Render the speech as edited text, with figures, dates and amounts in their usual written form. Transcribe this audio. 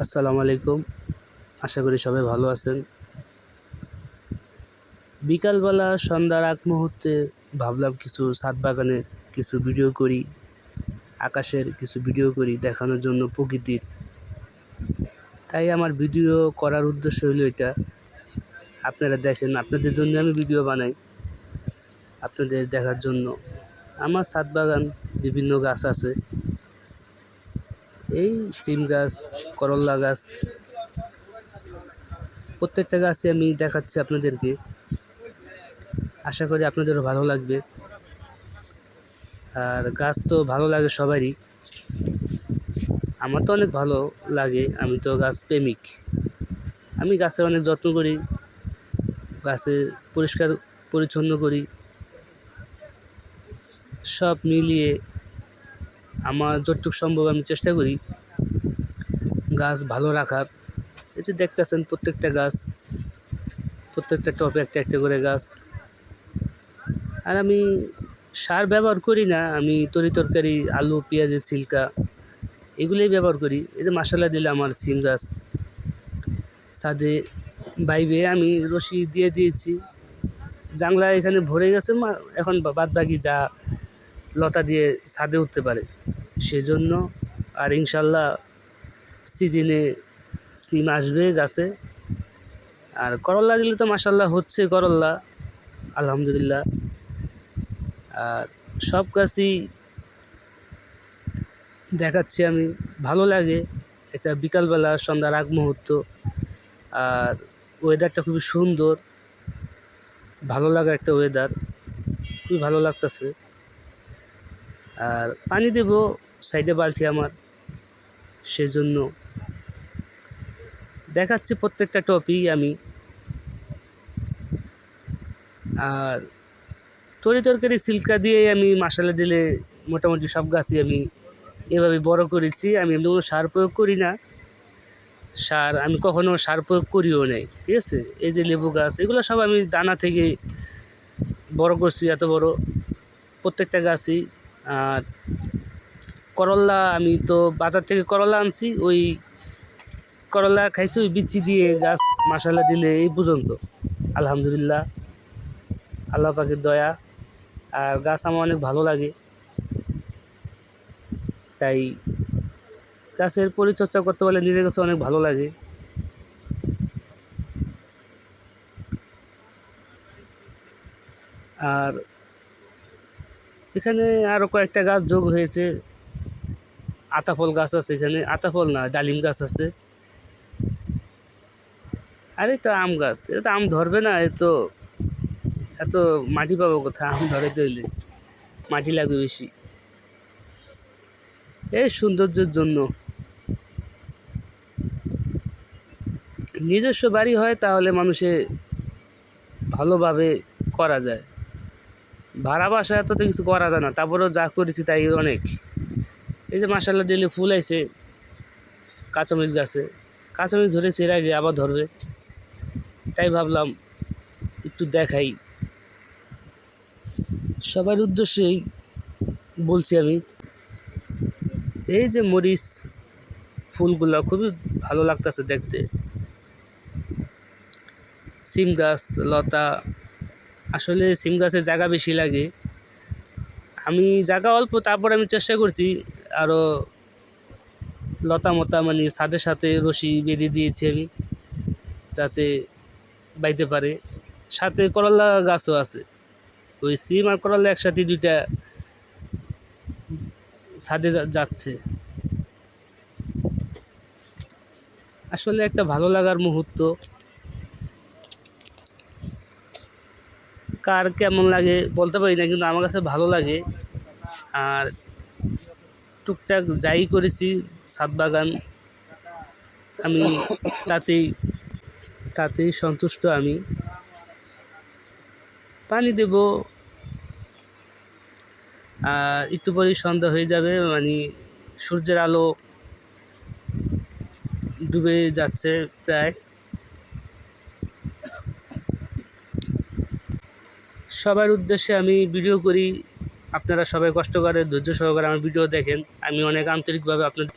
আসসালামু আলাইকুম। আশা করি সবাই ভালো আছেন। বিকালবেলা সন্ধ্যার আগ মুহূর্তে ভাবলাম কিছু ছাদ বাগানের কিছু ভিডিও করি, আকাশের কিছু ভিডিও করি দেখানোর জন্য প্রকৃতির। তাই আমার ভিডিও করার উদ্দেশ্য হলো এটা। আপনারা দেখেন, আপনাদের জন্য আমি ভিডিও বানাই, আপনাদের দেখার জন্য। আমার ছাদ বাগান বিভিন্ন গাছ আছে, এই সিম গাছ, করল্লা গাছ, প্রত্যেকটা গাছই আমি দেখাচ্ছি আপনাদেরকে। আশা করি আপনাদেরও ভালো লাগবে। আর গাছ তো ভালো লাগে সবারই, আমার তো অনেক ভালো লাগে। আমি তো গাছ প্রেমিক। আমি গাছের অনেক যত্ন করি, গাছে পরিষ্কার পরিচ্ছন্ন করি। সব মিলিয়ে আমার যতটুকু সম্ভব আমি চেষ্টা করি গাছ ভালো রাখার। এই যে দেখতেছেন প্রত্যেকটা গাছ, প্রত্যেকটা টবে একটা একটা করে গাছ। আর আমি সার ব্যবহার করি না, আমি তরকারি, আলু পেঁয়াজের ছিলকা এগুলোই ব্যবহার করি। এই যে মাসালা দিলে আমার সিম গাছ ছাদে বাইবে আমি রশি দিয়ে দিয়েছি, জাংলা এখানে ভরে গেছে, এখন বাদ বাকি যা লতা দিয়ে ছাদে উঠতে পারে সেজন্য। আর ইনশাল্লাহ সিজনে সিম আসবে গাছে। আর করল্লা দিলে তো মাসাল্লাহ হচ্ছে করল্লা, আলহামদুলিল্লাহ। আর সব গাছই দেখাচ্ছি আমি, ভালো লাগে। এটা বিকালবেলা সন্ধ্যার আগ মুহূর্ত, আর ওয়েদারটা খুবই সুন্দর, ভালো লাগা একটা ওয়েদার, খুবই ভালো লাগতেছে। আর পানি দেব সাইডে বালতি আমার, সেজন্য দেখাচ্ছি প্রত্যেকটা টপই আমি। আর তরকারি সিল্কা দিয়ে আমি মশলা দিলে মোটামুটি সব গাছই আমি এভাবে বড় করেছি। আমি এমনি কোনো সার প্রয়োগ করি না, আমি কখনো সার প্রয়োগ করিও নাই, ঠিক আছে। এই যে লেবু গাছ, এগুলো সব আমি দানা থেকে বড় করছি, এত বড় প্রত্যেকটা গাছই। আর করল্লা, আমি তো বাজার থেকে করল্লা আনছি, ওই করল্লা খাইছি ওই বিচি দিয়ে, গাছ মশলা দিলে এই পর্যন্ত। আলহামদুলিল্লাহ, আল্লাহ পাকের দয়া। আর গাছ আমার অনেক ভালো লাগে, তাই গাছের পরিচর্যা করতে পারলে নিজের কাছে অনেক ভালো লাগে। আর এখানে আরও কয়েকটা গাছ যোগ হয়েছে, আতাফল গাছ আছে এখানে, আতাফল না ডালিম গাছ আছে। আর এটা আম গাছ, এটা আম ধরবে না, এত মাটি পাবো কোথায় আম ধরে তৈলে, মাটি লাগবে বেশি। এই সৌন্দর্যের জন্য, নিজস্ব বাড়ি হয় তাহলে মানুষে ভালোভাবে করা যায়। ভাড়া বাসা এত তো কিছু করা যায় না, তারপরেও যা করেছি তাই অনেক। এই যে মাশাআল্লাহ দিলে ফুল আইছে কাঁচামরিচ গাছে, কাঁচামরিচ ধরেছে এর আগে, আবার ধরবে, তাই ভাবলাম একটু দেখাই। সবার উদ্দেশ্যেই বলছি আমি। এই যে মরিচ ফুলগুলো খুবই ভালো লাগতেছে দেখতে। সিম গাছ, লতা, আসলে সিম গাছের জায়গা বেশি লাগে, আমি জায়গা অল্প, তারপর আমি চেষ্টা করছি আরও লতা মতা মানে ছাদের সাথে রশি বেঁধে দিয়েছি আমি, যাতে বাইতে পারে। সাথে করলা গাছও আছে, ওই সিম আর করলা একসাথে দুইটা ছাদে যাচ্ছে। আসলে একটা ভালো লাগার মুহূর্ত। কার কেমন লাগে বলতে পারি না, কিন্তু আমার কাছে ভালো লাগে। আর টুকটাক যাই করেছি ছাদ বাগান, আমি তাতেই সন্তুষ্ট। আমি পানি দেব, একটু পরেই সন্ধ্যা হয়ে যাবে, মানে সূর্যের আলো ডুবে যাচ্ছে প্রায়। সবার উদ্দেশ্যে আমি ভিডিও করি, আপনারা সবাই কষ্ট করে ধৈর্য সহকারে আমার ভিডিও দেখেন, আমি অনেক আন্তরিকভাবে আপনাদের